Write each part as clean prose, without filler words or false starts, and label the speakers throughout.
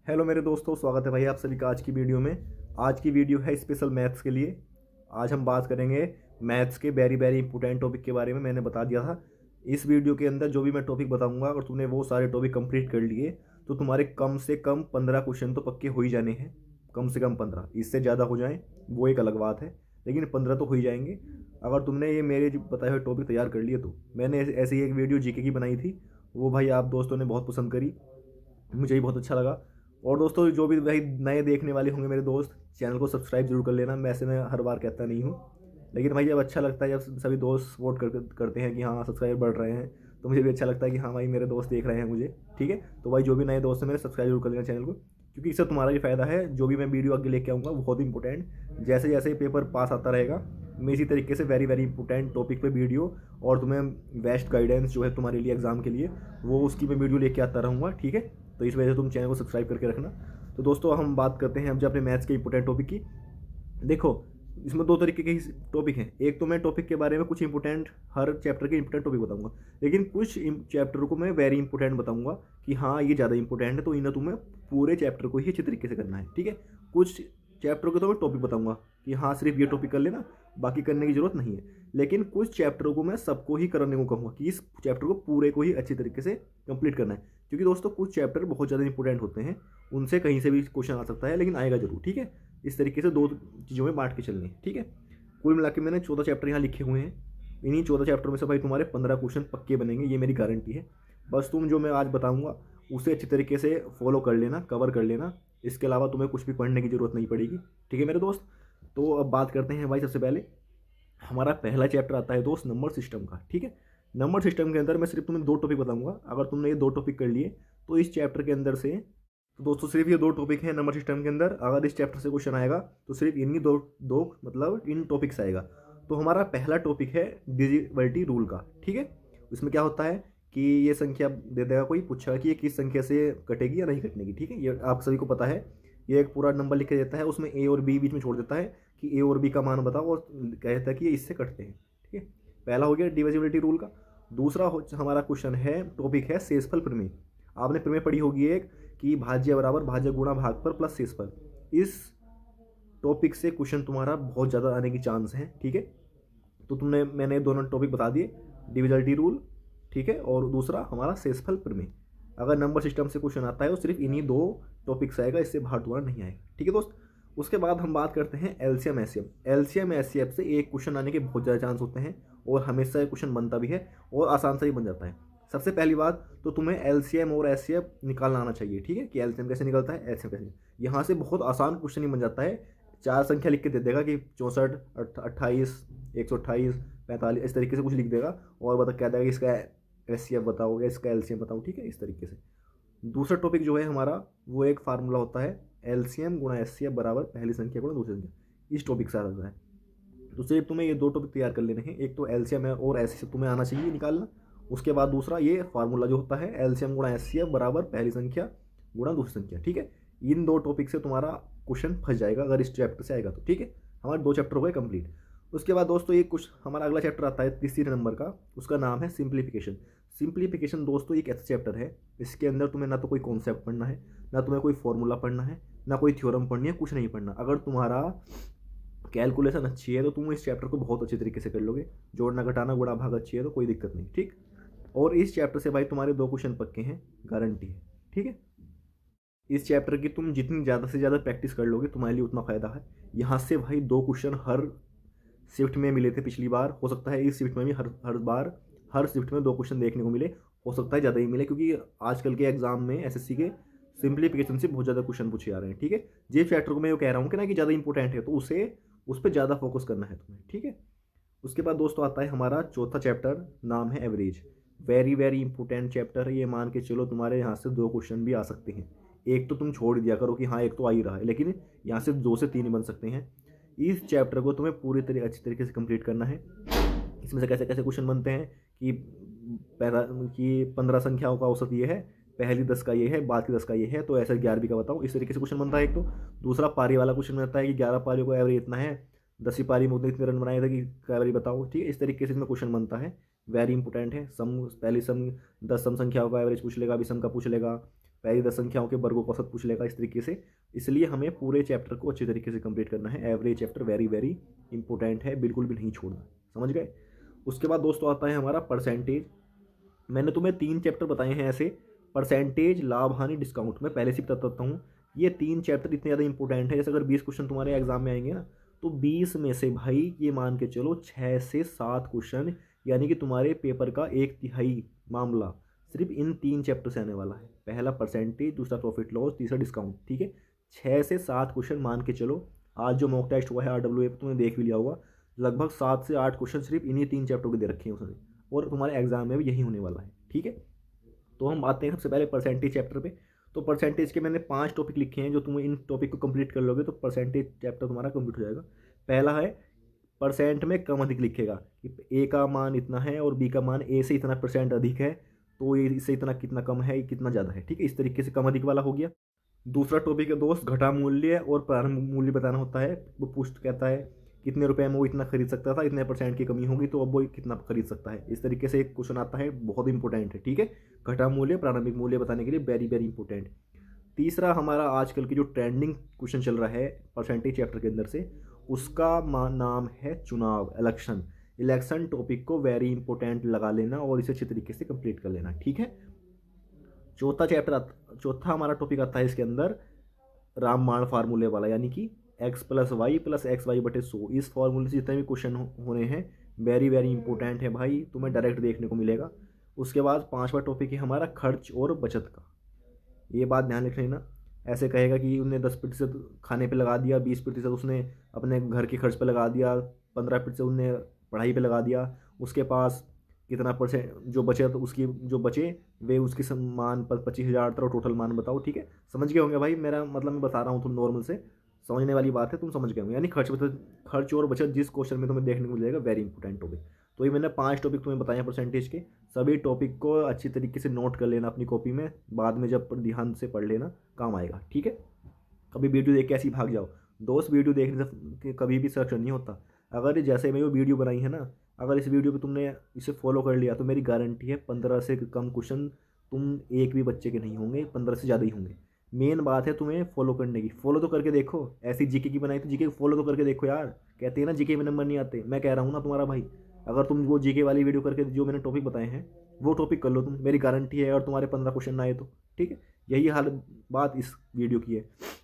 Speaker 1: Hello मेरे दोस्तों, स्वागत है भाई आप सभी का आज की वीडियो में। आज की वीडियो है स्पेशल मैथ्स के लिए। आज हम बात करेंगे मैथ्स के वेरी वेरी इंपॉर्टेंट टॉपिक के बारे में। मैंने बता दिया था इस वीडियो के अंदर जो भी मैं टॉपिक बताऊंगा, अगर तुमने वो सारे टॉपिक कंप्लीट कर लिए तो तुम्हारे कम से कम 15 क्वेश्चन तो पक्के हो ही जाने हैं। कम से कम 15, इससे ज़्यादा हो जाएँ वो एक अलग बात है, लेकिन 15 तो हो ही जाएंगे अगर तुमने ये मेरे जो बताए हुए टॉपिक तैयार कर लिए। तो मैंने ऐसे ही एक वीडियो जीके की बनाई थी, वो भाई आप दोस्तों ने बहुत पसंद करी, मुझे भी बहुत अच्छा लगा। और दोस्तों जो भी भाई नए देखने वाले होंगे मेरे दोस्त, चैनल को सब्सक्राइब जरूर कर लेना। मैं ऐसे मैं हर बार कहता नहीं हूँ, लेकिन भाई जब अच्छा लगता है, जब सभी दोस्त सपोर्ट करते हैं कि हाँ सब्सक्राइब बढ़ रहे हैं, तो मुझे भी अच्छा लगता है कि हाँ भाई मेरे दोस्त देख रहे हैं मुझे। ठीक है, तो भाई जो भी नए दोस्त हैं मेरे, सब्सक्राइब जरूर कर लेना चैनल को, क्योंकि इससे तुम्हारा भी फ़ायदा है। जो भी मैं वीडियो आगे लेके आऊँगा वो बहुत इंपॉर्टेंट, जैसे जैसे पेपर पास आता रहेगा मैं इसी तरीके से वेरी वेरी इंपॉर्टेंट टॉपिक पे वीडियो और तुम्हें बेस्ट गाइडेंस जो है तुम्हारे लिए एग्जाम के लिए, वो उसकी मैं वीडियो लेके आता रहूँगा। ठीक है, तो इस वजह से तुम चैनल को सब्सक्राइब करके रखना। तो दोस्तों हम बात करते हैं अब जो अपने मैथ्स के इंपॉर्टेंट टॉपिक की। देखो इसमें दो तरीके के टॉपिक हैं। एक तो मैं टॉपिक के बारे में कुछ इंपॉर्टेंट, हर चैप्टर के इंपॉर्टेंट टॉपिक बताऊंगा, लेकिन कुछ चैप्टर को मैं वेरी इंपॉर्टेंट बताऊंगा कि हाँ ये ज़्यादा इंपॉर्टेंट है, तो इन्हें तुम्हें पूरे चैप्टर को ही अच्छे तरीके से करना है। ठीक है, कुछ चैप्टरों के तो मैं टॉपिक बताऊंगा कि हाँ सिर्फ ये टॉपिक कर लेना, बाकी करने की जरूरत नहीं है। लेकिन कुछ चैप्टरों को मैं सबको ही करने को कहूँगा कि इस चैप्टर को पूरे को ही अच्छी तरीके से कंप्लीट करना है, क्योंकि दोस्तों कुछ चैप्टर बहुत ज़्यादा इंपॉर्टेंट होते हैं, उनसे कहीं से भी क्वेश्चन आ सकता है, लेकिन आएगा जरूर। ठीक है, इस तरीके से दो चीज़ों में बांट के चलनी है। ठीक है, कुल मिला के मैंने 14 चैप्टर यहाँ लिखे हुए हैं। इन्हीं 14 चैप्टर में से भाई तुम्हारे 15 क्वेश्चन पक्के बनेंगे, ये मेरी गारंटी है। बस तुम जो मैं आज बताऊँगा उसे अच्छी तरीके से फॉलो कर लेना, कवर कर लेना। इसके अलावा तुम्हें कुछ भी पढ़ने की ज़रूरत नहीं पड़ेगी। ठीक है मेरे दोस्त, तो अब बात करते हैं भाई। सबसे पहले हमारा पहला चैप्टर आता है दोस्त नंबर सिस्टम का। ठीक है, नंबर सिस्टम के अंदर मैं सिर्फ तुम्हें दो टॉपिक बताऊंगा। अगर तुमने ये दो टॉपिक कर लिए तो इस चैप्टर के अंदर से, तो दोस्तों सिर्फ ये दो टॉपिक हैं नंबर सिस्टम के अंदर। अगर इस चैप्टर से क्वेश्चन आएगा तो सिर्फ इन्हीं दो दो मतलब इन टॉपिक से आएगा। तो हमारा पहला टॉपिक है डिजिबिलिटी रूल का। ठीक है, इसमें क्या होता है कि ये संख्या दे देगा कोई, पूछेगा कि ये किस संख्या से कटेगी या नहीं कटेगी। ठीक है, ये आप सभी को पता है। ये एक पूरा नंबर लिख के देता है, उसमें ए और बी बीच में छोड़ देता है कि ए और बी का मान बताओ, और कहता है कि ये इससे कटते हैं। ठीक है, पहला हो गया डिविजिबिलिटी रूल का। दूसरा हमारा क्वेश्चन है, टॉपिक है शेषफल प्रमेय। आपने प्रमेय पढ़ी होगी एक, कि भाज्य बराबर भाज्य गुणा भागफल प्लस शेषफल। इस टॉपिक से क्वेश्चन तुम्हारा बहुत ज़्यादा आने की चांस है। ठीक है, तो मैंने दोनों टॉपिक बता दिए, डिविजिबिलिटी रूल, ठीक है, और दूसरा हमारा शेषफल प्रमेय। अगर नंबर सिस्टम से क्वेश्चन आता है तो सिर्फ इन्हीं दो टॉपिक से आएगा, इससे बाहर तुम्हारा नहीं आएगा। ठीक है दोस्त, उसके बाद हम बात करते हैं एलसीएम एचसीएफ। एलसीएम एचसीएफ से एक क्वेश्चन आने के बहुत ज़्यादा चांस होते हैं, और हमेशा क्वेश्चन बनता भी है और आसान से ही बन जाता है। सबसे पहली बात तो तुम्हें एलसीएम और एचसीएफ निकालना आना चाहिए। ठीक है, कि एलसीएम कैसे निकलता है, एचसीएफ कैसे। यहाँ से बहुत आसान क्वेश्चन ही बन जाता है। चार संख्या लिख के दे देगा कि 64, 28, 128, 45, इस तरीके से कुछ लिख देगा, और बता कह देगा कि इसका एचसीएफ बताओ या इसका एलसीएम बताओ। ठीक है, इस तरीके से। दूसरा टॉपिक जो है हमारा, वो एक फार्मूला होता है, एलसीएम गुणा एचसीएफ बराबर पहली संख्या गुणा दूसरी संख्या। इस टॉपिक से आता है। तो सिर्फ तुम्हें ये दो टॉपिक तैयार कर लेने हैं, एक तो एलसीएम है और एचसीएफ तुम्हें आना चाहिए निकालना। उसके बाद दूसरा ये फार्मूला जो होता है, एलसीएम गुणा एचसीएफ बराबर पहली संख्या गुणा दूसरी संख्या। ठीक है, इन दो टॉपिक से तुम्हारा क्वेश्चन फंस जाएगा अगर इस चैप्टर से आएगा तो। ठीक है, हमारे दो चैप्टर हो गए कंप्लीट। उसके बाद दोस्तों ये कुछ हमारा अगला चैप्टर आता है तीसरे नंबर का, उसका नाम है सिंप्लीफिकेशन। सिंप्लीफिकेशन दोस्तों एक ऐसा चैप्टर है, इसके अंदर तुम्हें ना तो कोई कॉन्सेप्ट पढ़ना है, ना तुम्हें कोई फॉर्मूला पढ़ना है, ना कोई थ्योरम पढ़नी है, कुछ नहीं पढ़ना। अगर तुम्हारा कैलकुलेशन अच्छी है तो तुम इस चैप्टर को बहुत अच्छे तरीके से कर लोगे। जोड़ना घटाना गुणा भाग अच्छी है तो कोई दिक्कत नहीं। ठीक, और इस चैप्टर से भाई तुम्हारे दो क्वेश्चन पक्के हैं, गारंटी है। ठीक है, इस चैप्टर की तुम जितनी ज़्यादा से ज़्यादा प्रैक्टिस कर लोगे तुम्हारे लिए उतना फ़ायदा है। यहाँ से भाई दो क्वेश्चन हर शिफ्ट में मिले थे पिछली बार, हो सकता है इस शिफ्ट में भी हर बार हर शिफ्ट में दो क्वेश्चन देखने को मिले, हो सकता है ज़्यादा ही मिले, क्योंकि आजकल के एग्जाम में एसएससी के सिंप्लीफिकेशन से बहुत ज़्यादा क्वेश्चन पूछे जा रहे हैं। ठीक है, जिस चैप्टर को मैं ये कह रहा हूँ कि ना कि ज़्यादा इंपॉर्टेंट है, तो उस पर ज़्यादा फोकस करना है तुम्हें। ठीक है, उसके बाद दोस्तों आता है हमारा चौथा चैप्टर, नाम है average. Very very important chapter है ये, मान के चलो तुम्हारे यहाँ से दो क्वेश्चन भी आ सकते हैं। एक तो तुम छोड़ दिया करो कि हाँ एक तो आ ही रहा है, लेकिन यहाँ से 2 से 3 ही बन सकते हैं। इस चैप्टर को तुम्हें पूरी तरह अच्छी तरीके से कंप्लीट करना है। इसमें से कैसे कैसे क्वेश्चन बनते हैं कि पहला कि 15 संख्याओं का औसत ये है, पहली 10 का ये है, बाद की 10 का ये है, तो ऐसे 11वीं का बताओ। इस तरीके से क्वेश्चन बनता है एक तो। दूसरा पारी वाला क्वेश्चन बनता है कि 11 पारियों को एवरेज इतना है, 10वीं पारी में उतने इतने रन बनाए थे कि एवरेज बताओ। ठीक है, इस तरीके से इसमें क्वेश्चन बनता है, वेरी इंपॉर्टेंट है। सम, पहली सम 10 सम संख्याओं का एवरेज पूछ लेगा, विषम का पूछ लेगा, पहली 10 संख्याओं के वर्गों का औसत पूछ लेगा इस तरीके से। इसलिए हमें पूरे चैप्टर को अच्छी तरीके से कंप्लीट करना है। Average chapter very very important है, बिल्कुल भी नहीं छोड़ना, समझ गए। उसके बाद दोस्तों आता है हमारा परसेंटेज। मैंने तुम्हें 3 चैप्टर बताए हैं ऐसे, परसेंटेज, लाभ हानि, डिस्काउंट। मैं पहले से ही बताता हूँ, ये 3 चैप्टर इतने ज़्यादा इंपॉर्टेंट है। जैसे अगर 20 क्वेश्चन तुम्हारे एग्जाम में आएंगे ना, तो 20 में से भाई ये मान के चलो 6 से 7 क्वेश्चन, यानी कि तुम्हारे पेपर का 1/3 मामला सिर्फ इन 3 चैप्टर से आने वाला है। पहला परसेंटेज, दूसरा प्रॉफिट लॉस, तीसरा डिस्काउंट, ठीक है। 6 से 7 क्वेश्चन मान के चलो। आज जो मॉक टेस्ट हुआ है RWA पे तुमने देख भी लिया होगा, लगभग 7 से 8 क्वेश्चन सिर्फ इन्हीं 3 चैप्टरों के दे रखे हैं उसने, और तुम्हारे एग्जाम में भी यही होने वाला है, ठीक है। तो हम आते हैं सबसे पहले परसेंटेज चैप्टर पे। तो परसेंटेज के मैंने 5 टॉपिक लिखे हैं, जो तुम इन टॉपिक को कंप्लीट कर लोगे तो परसेंटेज चैप्टर तुम्हारा कंप्लीट हो जाएगा। पहला है परसेंट में कम अधिक लिखेगा कि ए का मान इतना है और बी का मान ए से इतना परसेंट अधिक है, तो ये इससे इतना कितना कम है, कितना ज़्यादा है, ठीक है। इस तरीके से कम अधिक वाला हो गया। दूसरा टॉपिक है दोस्त घटा मूल्य और प्रारंभ मूल्य बताना होता है। वो पूछ कहता है कितने रुपए में वो इतना खरीद सकता था, इतने परसेंट की कमी होगी तो अब वो कितना खरीद सकता है। इस तरीके से एक क्वेश्चन आता है, बहुत इंपॉर्टेंट है, ठीक है। घटा मूल्य प्रारंभिक मूल्य बताने के लिए वेरी वेरी इंपॉर्टेंट। तीसरा हमारा आजकल की जो ट्रेंडिंग क्वेश्चन चल रहा है परसेंटेज चैप्टर के अंदर से, उसका नाम है चुनाव, इलेक्शन। इलेक्शन टॉपिक को वेरी इंपॉर्टेंट लगा लेना और इसे अच्छे तरीके से कंप्लीट कर लेना, ठीक है। चौथा हमारा टॉपिक आता है इसके अंदर रामबाण फार्मूले वाला, यानी कि x+y+xy/100। इस फार्मूले से जितने भी क्वेश्चन होने हैं वेरी वेरी इंपॉर्टेंट है भाई, तुम्हें डायरेक्ट देखने को मिलेगा। उसके बाद 5वां टॉपिक है हमारा खर्च और बचत का। ये बात ध्यान रख लेना, ऐसे कहेगा कि उन्होंने 10% खाने पे लगा दिया, 20% उसने अपने घर के खर्च पे लगा दिया, 15% उनने पढ़ाई पे लगा दिया, उसके पास कितना परसेंट जो बचे, तो उसकी जो बचे वे उसकी मान 25,000 था, टोटल मान बताओ, ठीक है। समझ गए होंगे भाई, मेरा मतलब मैं बता रहा हूँ तुम नॉर्मल से समझने वाली बात है, तुम समझ गए होंगे। यानी खर्च और बचत जिस क्वेश्चन में तुम्हें देखने को मिलेगा वेरी इंपॉर्टेंट टॉपिक। तो ये मैंने 5 टॉपिक तुम्हें बताए हैं परसेंटेज के। सभी टॉपिक को अच्छी तरीके से नोट कर लेना अपनी कॉपी में, बाद में जब ध्यान से पढ़ लेना काम आएगा, ठीक है। कभी वीडियो देख के ऐसे ही भाग जाओ दोस्त, वीडियो देखने से कभी भी सिलेक्शन नहीं होता। अगर जैसे मैं वो वीडियो बनाई है ना, अगर इस वीडियो पे तुमने इसे फॉलो कर लिया तो मेरी गारंटी है 15 से कम क्वेश्चन तुम एक भी बच्चे के नहीं होंगे, 15 से ज़्यादा ही होंगे। मेन बात है तुम्हें फॉलो करने की। फॉलो तो करके देखो, ऐसी जीके की बनाई तो जीके फॉलो तो करके देखो यार। कहते हैं ना जीके में नंबर नहीं आते, मैं कह रहा हूँ ना तुम्हारा भाई, अगर तुम वो जीके वाली वीडियो करके जो मैंने टॉपिक बताए हैं वो टॉपिक कर लो तुम, मेरी गारंटी है। और तुम्हारे 15 क्वेश्चन ना आए तो, ठीक है। यही हाल बात इस वीडियो की है।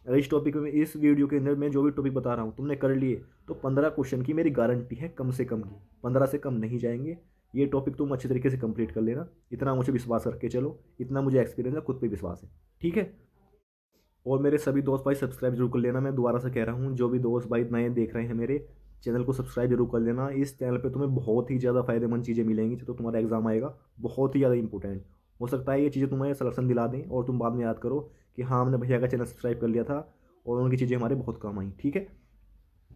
Speaker 1: अगर इस टॉपिक में, इस वीडियो के अंदर मैं जो भी टॉपिक बता रहा हूँ तुमने कर लिए तो 15 क्वेश्चन की मेरी गारंटी है कम से कम की, 15 से कम नहीं जाएंगे। ये टॉपिक तुम अच्छे तरीके से कंप्लीट कर लेना, इतना मुझे विश्वास करके चलो, इतना मुझे एक्सपीरियंस है, खुद पे विश्वास है, ठीक है। और मेरे सभी दोस्त भाई सब्सक्राइब जरूर कर लेना, मैं दोबारा से कह रहा हूँ, जो भी दोस्त भाई नए देख रहे हैं मेरे चैनल को सब्सक्राइब जरूर कर लेना। इस चैनल पे तुम्हें बहुत ही ज़्यादा फायदेमंद चीज़ें मिलेंगी, जो तो तुम्हारा एग्जाम आएगा बहुत ही ज़्यादा इंपॉर्टेंट हो सकता है। ये चीज़ें तुम्हें सिलेक्शन दिला दें और तुम बाद में याद करो कि हाँ हमने भैया का चैनल सब्सक्राइब कर लिया था और उनकी चीज़ें हमारे बहुत काम आई, ठीक है।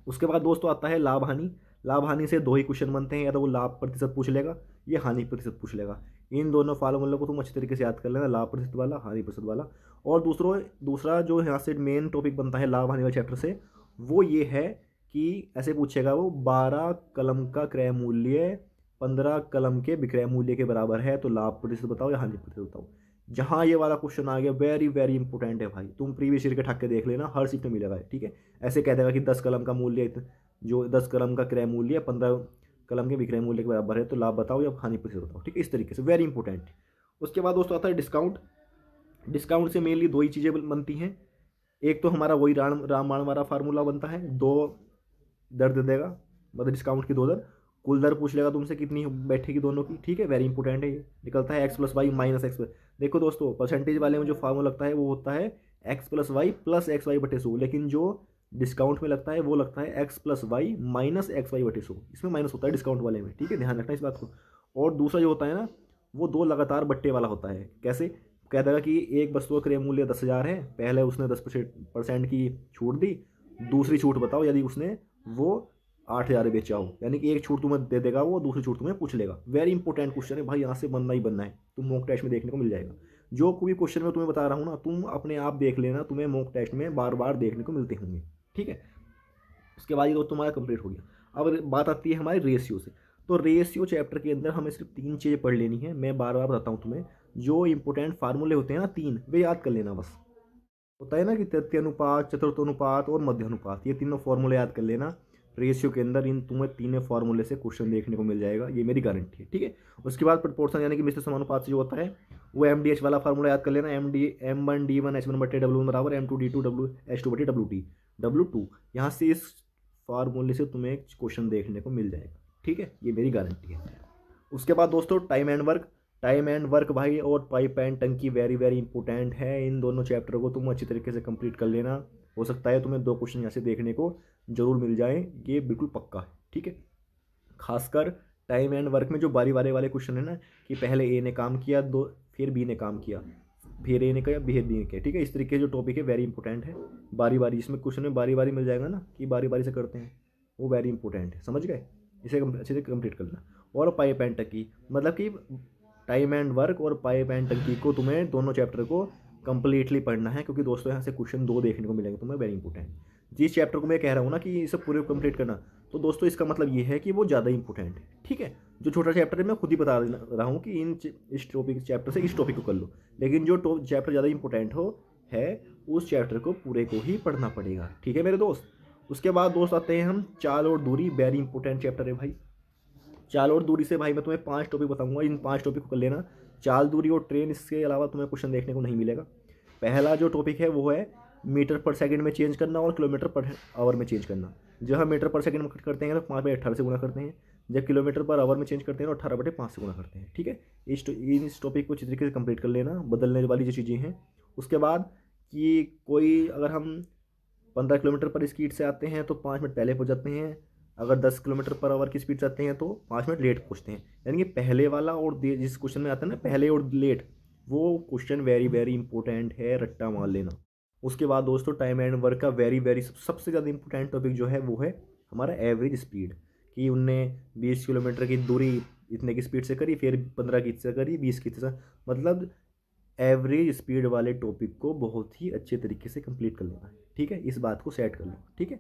Speaker 1: उसके बाद दोस्तों आता है लाभ हानि। लाभ हानि से 2 ही क्वेश्चन बनते हैं, या तो वो लाभ प्रतिशत पूछ लेगा या हानि प्रतिशत पूछ लेगा। इन दोनों फार्मूलों को तुम अच्छी तरीके से याद कर लेना, लाभ प्रतिशत वाला, हानि प्रतिशत वाला। और दूसरा जो यहाँ से मेन टॉपिक बनता है लाभ हानि वाले चैप्टर से, वो ये है कि ऐसे पूछेगा वो 12 कलम का क्रय मूल्य 15 कलम के विक्रय मूल्य के बराबर है, तो लाभ प्रतिशत बताओ या हानि प्रतिशत बताओ। जहाँ ये वाला क्वेश्चन आ गया वेरी वेरी इंपॉर्टेंट है भाई, तुम प्रीवियस ईयर के ठाक के देख लेना, हर सीट में मिलेगा, ठीक है। ऐसे कह देगा कि 10 कलम का मूल्य, जो 10 कलम का क्रय मूल्य 15 कलम के विक्रय मूल्य के बराबर है, तो लाभ बताओ या हानि प्रतिशत बताओ, ठीक है। इस तरीके से वेरी इंपॉर्टेंट। उसके बाद दोस्तों आता है डिस्काउंट। डिस्काउंट से मेनली 2 ही चीज़ें बनती हैं। एक तो हमारा वही रामबाण वाला फार्मूला बनता है, 2 दर दे देगा, मतलब डिस्काउंट की 2 दर। कुल दर पूछ लेगा तुमसे कितनी बैठेगी दोनों की, ठीक है, वेरी इंपॉर्टेंट है। ये निकलता है x+y - x। देखो दोस्तों परसेंटेज वाले में जो फार्मूला लगता है वो होता है x+y+xy/100, लेकिन जो डिस्काउंट में लगता है वो लगता है x+y - xy/100। इसमें माइनस होता है डिस्काउंट वाले में, ठीक है, ध्यान रखना इस बात को। और दूसरा जो होता है ना, वो 2 लगातार बट्टे वाला होता है। कैसे कह देगा कि एक वस्तु का क्रय मूल्य 10,000 है, पहले उसने 10% की छूट दी, दूसरी छूट बताओ यदि उसने वो 8,000 बेचा हो, यानी कि एक छूट तुम्हें दे देगा वो, दूसरी छूट तुम्हें पूछ लेगा। वेरी इंपॉर्टेंट क्वेश्चन है भाई, यहाँ से बनना ही बनना है, तुम मॉक टेस्ट में देखने को मिल जाएगा। जो कोई क्वेश्चन मैं तुम्हें बता रहा हूँ ना, तुम अपने आप देख लेना, तुम्हें मॉक टेस्ट में बार बार देखने को मिलते होंगे, ठीक है। उसके बाद ये तो तुम्हारा कंप्लीट हो गया। अब बात आती है हमारे रेशियो से। तो रेशियो चैप्टर के अंदर हमें सिर्फ 3 चीज़ें पढ़ लेनी है, मैं बार बार बताता हूँ तुम्हें। जो इंपॉर्टेंट फार्मूले होते हैं ना 3, वे याद कर लेना बस। होता है ना कि तृतीय अनुपात, चतुर्थ अनुपात और मध्य अनुपात, ये तीनों फॉर्मूले याद कर लेना। रेशियो के अंदर इन तुम्हें तीनों फॉर्मूले से क्वेश्चन देखने को मिल जाएगा, ये मेरी गारंटी है, ठीक है। उसके बाद प्रोपोर्शन यानी कि मिश्र समानुपात से जो होता है वो MDH वाला फार्मूला याद कर लेना। M1D1H1/W1 बराबर M2D2H2/WT W2। यहाँ से इस फार्मूले से तुम्हें क्वेश्चन देखने को मिल जाएगा, ठीक है, ये मेरी गारंटी है। उसके बाद दोस्तों टाइम एंड वर्क भाई और पाइप एंड टंकी वेरी वेरी इंपॉर्टेंट है। इन दोनों चैप्टर को तुम अच्छी तरीके से कंप्लीट कर लेना। हो सकता है तुम्हें 2 क्वेश्चन यहाँ से देखने को जरूर मिल जाए, ये बिल्कुल पक्का है, ठीक है। खासकर टाइम एंड वर्क में जो बारी बारी वाले क्वेश्चन है ना, कि पहले ए ने काम किया, दो फिर बी ने काम किया, फिर ए ने किया, फिर बी ने किया, ठीक है। इस तरीके जो टॉपिक है वेरी इंपॉर्टेंट है। बारी बारी इसमें क्वेश्चन में बारी बारी मिल जाएगा ना, कि बारी बारी से करते हैं, वो वेरी इंपॉर्टेंट है, समझ गए। इसे अच्छे से कंप्लीट करना। और पाइप एंड टंकी मतलब कि टाइम एंड वर्क और पाइप एंड टंकी को तुम्हें दोनों चैप्टर को कंप्लीटली पढ़ना है, क्योंकि दोस्तों यहाँ से क्वेश्चन 2 देखने को मिलेंगे तुम्हें, वेरी इंपॉर्टेंट। जिस चैप्टर को मैं कह रहा हूँ ना कि इसे पूरे कंप्लीट करना, तो दोस्तों इसका मतलब ये है कि वो ज़्यादा इंपॉर्टेंट है, ठीक है। जो छोटा चैप्टर है मैं खुद ही बता रहा हूँ कि इस टॉपिक चैप्टर से इस टॉपिक को कर लो, लेकिन जो चैप्टर ज़्यादा इंपॉर्टेंट है उस चैप्टर को पूरे को ही पढ़ना पड़ेगा, ठीक है मेरे दोस्त। उसके बाद दोस्त आते हैं हम चाल और दूरी, वेरी इंपॉर्टेंट चैप्टर है भाई। चाल और दूरी से भाई मैं तुम्हें 5 टॉपिक बताऊंगा, इन 5 टॉपिक को कर लेना। चाल, दूरी और ट्रेन, इसके अलावा तुम्हें क्वेश्चन देखने को नहीं मिलेगा। पहला जो टॉपिक है वो है मीटर पर सेकंड में चेंज करना और किलोमीटर पर आवर में चेंज करना। जब हम मीटर पर सेकंड में करते हैं तो 5/18 से गुणा करते हैं, जब किलोमीटर पर आवर में चेंज करते हैं तो 18/5 से गुणा करते हैं, ठीक है। इस टॉपिक को अच्छी तरीके से कंप्लीट कर लेना, बदलने वाली जो चीज़ें हैं। उसके बाद कि कोई अगर हम 15 किलोमीटर पर स्पीड से आते हैं तो 5 मिनट पहले पहुँच जाते हैं, अगर 10 किलोमीटर पर आवर की स्पीड से आते हैं तो 5 मिनट लेट पहुँचते हैं। यानी कि पहले वाला और जिस क्वेश्चन में आता है ना पहले और लेट, वो क्वेश्चन वेरी वेरी इंपॉर्टेंट है, रट्टा मार लेना। उसके बाद दोस्तों टाइम एंड वर्क का वेरी वेरी सबसे ज़्यादा इंपॉर्टेंट टॉपिक जो है वो है हमारा एवरेज स्पीड, कि उनने 20 किलोमीटर की दूरी इतने की स्पीड से करी, फिर 15 की से करी, 20 की से, मतलब एवरेज स्पीड वाले टॉपिक को बहुत ही अच्छे तरीके से कंप्लीट कर लेना है, ठीक है। इस बात को सेट कर लो, ठीक है।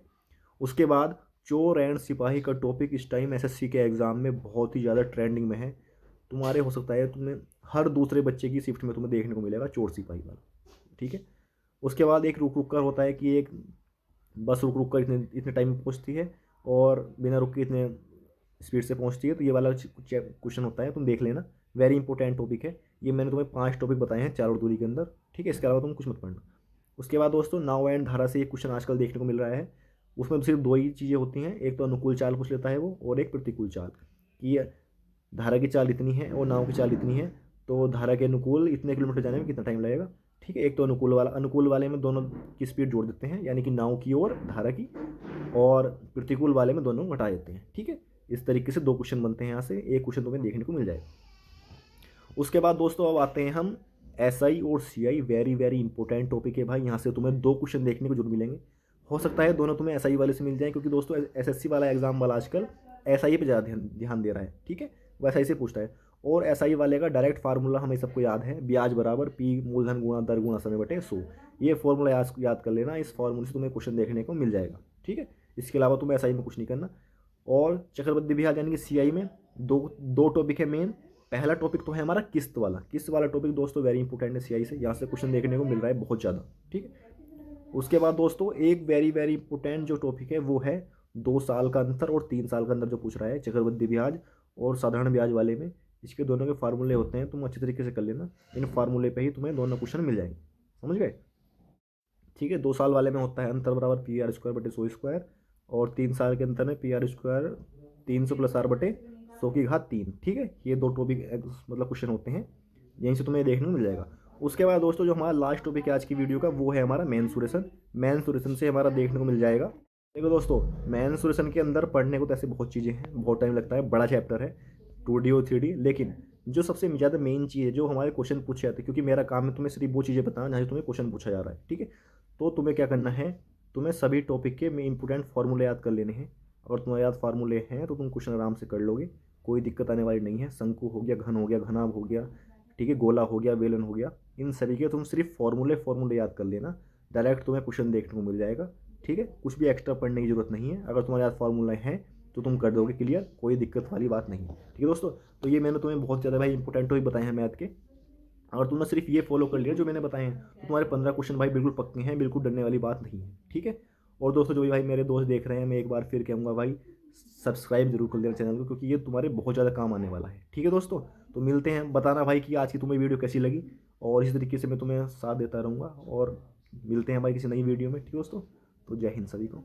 Speaker 1: उसके बाद चोर एंड सिपाही का टॉपिक इस टाइम SSC के एग्ज़ाम में बहुत ही ज़्यादा ट्रेंडिंग में है। तुम्हारे हो सकता है तुम्हें हर दूसरे बच्चे की शिफ्ट में तुम्हें देखने को मिलेगा चोर सिपाही वाला, ठीक है। उसके बाद एक रुक रुक कर होता है कि एक बस रुक रुक कर इतने इतने टाइम में पहुँचती है और बिना रुक के इतने स्पीड से पहुँचती है, तो ये वाला क्वेश्चन होता है, तुम देख लेना, वेरी इंपॉर्टेंट टॉपिक है। ये मैंने तुम्हें 5 टॉपिक बताए हैं चाल और दूरी के अंदर, ठीक है। इसके अलावा तुम कुछ मत पढ़ना। उसके बाद दोस्तों नाव एंड धारा से एक क्वेश्चन आजकल देखने को मिल रहा है। उसमें सिर्फ 2 ही चीज़ें होती हैं, एक तो अनुकूल चाल पूछ लेता है वो, और एक प्रतिकूल चाल, कि धारा की चाल इतनी है और नाव की चाल इतनी है, तो धारा के अनुकूल इतने किलोमीटर जाने में कितना टाइम लगेगा, ठीक है। एक तो अनुकूल वाले में दोनों की स्पीड जोड़ देते हैं, यानी कि नाव की और धारा की, और प्रतिकूल वाले में दोनों घटा देते हैं, ठीक है। इस तरीके से 2 क्वेश्चन बनते हैं यहाँ से, एक क्वेश्चन तुम्हें देखने को मिल जाएगा। उसके बाद दोस्तों अब आते हैं हम SI और CI, very very important topic है भाई। यहाँ से तुम्हें 2 क्वेश्चन देखने को जरूर मिलेंगे। हो सकता है दोनों तुम्हें SI वाले से मिल जाए, क्योंकि दोस्तों SSC वाला एग्जाम वाला आजकल SI पे ज़्यादा ध्यान दे रहा है, ठीक है, वो SI से पूछता है। और SI वाले का डायरेक्ट फार्मूला हमें सबको याद है, ब्याज बराबर P मूलधन गुणा दर गुणा समय बटे 100। ये फॉर्मूला याद कर लेना, इस फॉर्मूले से तुम्हें क्वेश्चन देखने को मिल जाएगा, ठीक है। इसके अलावा तुम्हें SI में कुछ नहीं करना। और चक्रवृद्धि ब्याज यानी कि CI में दो टॉपिक है मेन। पहला टॉपिक तो है हमारा किस्त वाला टॉपिक दोस्तों वेरी इंपॉर्टेंट है CI से, यहाँ से क्वेश्चन देखने को मिल रहा है बहुत ज़्यादा, ठीक है। उसके बाद दोस्तों एक वेरी वेरी इंपॉर्टेंट जो टॉपिक है वो है 2 साल का अंतर और 3 साल का अंतर जो पूछ रहा है चक्रवृद्धि ब्याज और साधारण ब्याज वाले में। इसके दोनों के फार्मूले होते हैं, तुम अच्छी तरीके से कर लेना, इन फार्मूले पे ही तुम्हें दोनों क्वेश्चन मिल जाएंगे, समझ गए, ठीक है। 2 साल वाले में होता है अंतर बराबर PR² / 100², और 3 साल के अंतर में PR² 300 + R/100⁻3, ठीक है। ये 2 टॉपिक मतलब क्वेश्चन होते हैं, यहीं से तुम्हें देखने को मिल जाएगा। उसके बाद दोस्तों जो हमारा लास्ट टॉपिक है आज की वीडियो का वो है हमारा मेंसुरेशन से हमारा देखने को मिल जाएगा। देखो दोस्तों मेंसुरेशन के अंदर पढ़ने को तो ऐसे बहुत चीज़ें हैं, बहुत टाइम लगता है, बड़ा चैप्टर है 2D और 3D, लेकिन जो सबसे ज़्यादा मेन चीज़ है जो हमारे क्वेश्चन पूछे जाते हैं, क्योंकि मेरा काम है तुम्हें सिर्फ वो चीज़ें बताना जहाँ से तुम्हें क्वेश्चन पूछा जा रहा है, ठीक है। तो तुम्हें क्या करना है, तुम्हें सभी टॉपिक के में इंपॉर्टेंट फार्मूले याद कर लेने हैं। अगर तुम्हारे याद फार्मूले हैं तो तुम क्वेश्चन आराम से कर लोगे, कोई दिक्कत आने वाली नहीं है। शंकु हो गया, घन हो गया, घनाभ हो गया, ठीक है, गोला हो गया, बेलन हो गया, इन सभी के तुम सिर्फ फार्मूले याद कर लेना, डायरेक्ट तुम्हें क्वेश्चन देखने को मिल जाएगा, ठीक है। कुछ भी एक्स्ट्रा पढ़ने की जरूरत नहीं है, अगर तुम्हारे याद फार्मूले हैं तो तुम कर दोगे क्लियर, कोई दिक्कत वाली बात नहीं है, ठीक है दोस्तों। तो ये मैंने तुम्हें बहुत ज़्यादा भाई इंपॉर्टेंट टॉपिक बताए हैं मैथ के। अगर तुमने सिर्फ ये फॉलो कर लिया जो मैंने बताए हैं तो तुम्हारे 15 क्वेश्चन भाई बिल्कुल पक्के हैं, बिल्कुल डरने वाली बात नहीं है, ठीक है। और दोस्तों जो भी भाई मेरे दोस्त देख रहे हैं, मैं एक बार फिर कहूँगा भाई सब्सक्राइब जरूर कर देना चैनल को, क्योंकि ये तुम्हारे बहुत ज़्यादा काम आने वाला है, ठीक है दोस्तों। तो मिलते हैं, बताना भाई कि आज की तुम्हें वीडियो कैसी लगी, और इसी तरीके से मैं तुम्हें साथ देता रहूँगा, और मिलते हैं भाई किसी नई वीडियो में, ठीक है दोस्तों। तो जय हिंद सभी को।